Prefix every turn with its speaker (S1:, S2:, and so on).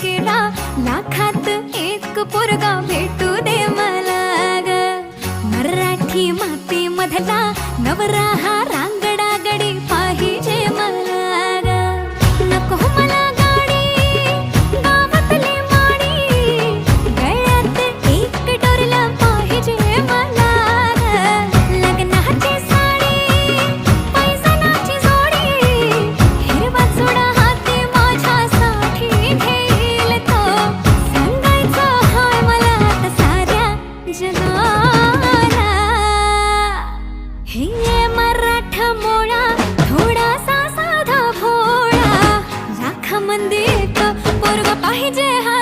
S1: केला, लाखात एक पोरगा भेटू दे मला ग. मराठी माती मधला नवरा हा रांगडा गडी पाहिजे मला ग. नको मला गाडी गावातली माडी, गळ्यात एक डोरला पाहिजे मला ग. लग्नाची साडी पैसनाची जोडी, हिरवा चुडा हाती माझ्यासाठी घेईल तो. सांगायचं हाय मला आता साऱ्या जगाला. हे मराठा मोळा थोडासा साधा भोळा, लाखामध्ये एक पोरगा पाहिजे हा